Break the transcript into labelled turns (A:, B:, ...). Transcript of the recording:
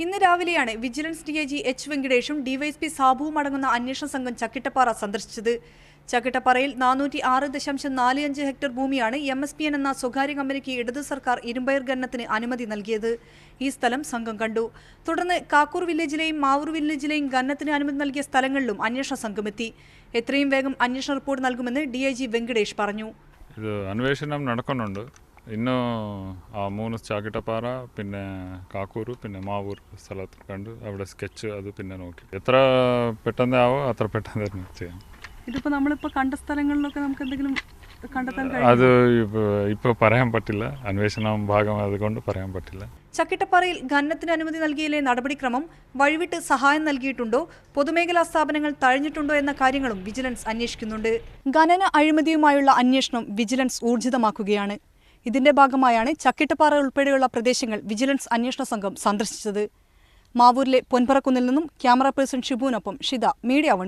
A: ഇന്ന് രാവിലെയാണ് vigilance DIG H വെങ്കിടേഷും DYSP സാബുവും അടങ്ങുന്ന അന്വേഷണ സംഘം ചക്കിട്ടപ്പാറ സന്ദർശിച്ചത്. ചക്കിട്ടപ്പാറയിൽ 406.45 ഹെക്ടർ ഭൂമിയാണ് MSPN എന്ന സ്വകാര്യ കമ്പനിക്ക് ഇടതു സർക്കാർ ഇരുമ്പയർ ഖനനത്തിന് അനുമതി നൽകിയത്. ഈ സ്ഥലം സംഘം കണ്ടു. തുടർന്ന് കാക്കൂർ വില്ലേജിലെയും മാവൂർ വില്ലേജിലെയും ഖനനത്തിന് അനുമതി നൽകിയ സ്ഥലങ്ങളിലും അന്വേഷണ സംഘമെത്തി. എത്രയും വേഗം അന്വേഷണ റിപ്പോർട്ട് നൽകുമെന്ന് ഡിഐജി വെങ്കിടേഷ് പറഞ്ഞു.
B: ഇത് അന്വേഷണം നടക്കുന്നുണ്ട്. ഇന്ന് ആ 3 ചാക്കിട്ടപ്പാറ, പിന്നെ കാക്കൂർ, പിന്നെ മാവൂർ സ്ഥലത്ത് കണ്ട് അവിടെ സ്കെച്ച് അത് പിന്നെ നോക്കി എത്ര പെട്ടെന്നാവോ അത്ര പെട്ടെന്ന് തന്നെ ചെയ്യാം.
A: ഇതിപ്പോൾ നമ്മളിപ്പോൾ കണ്ട സ്ഥലങ്ങളിലൊക്കെ നമുക്ക് എന്തെങ്കിലും കണ്ടെത്താൻ
B: അത് ഇപ്പോൾ പറയാൻ പറ്റില്ല. അന്വേഷണം ഭാഗം അതുകൊണ്ട് പറയാൻ പറ്റില്ല.
A: ചക്കിട്ടപ്പാറയിൽ ഖനനത്തിന് അനുമതി നൽകിയതിലെ നടപടിക്രമം വഴിവിട്ട് സഹായം നൽകിയിട്ടുണ്ടോ, പൊതുമേഖലാ സ്ഥാപനങ്ങൾ തഴഞ്ഞിട്ടുണ്ടോ എന്ന കാര്യങ്ങളും വിജിലൻസ് അന്വേഷിക്കുന്നുണ്ട്. ഖനന അഴിമതിയുമായുള്ള അന്വേഷണം വിജിലൻസ് ഊർജിതമാക്കുകയാണ്. ഇതിന്റെ ഭാഗമായാണ് ചക്കിട്ടപ്പാറ ഉൾപ്പെടെയുള്ള പ്രദേശങ്ങൾ വിജിലൻസ് അന്വേഷണ സംഘം സന്ദർശിച്ചത്. മാവൂരിലെ പൊൻപറക്കുന്നിൽ നിന്നും ക്യാമറ പേഴ്സൺ ഷിബുവിനൊപ്പം ഷിത, മീഡിയ 1.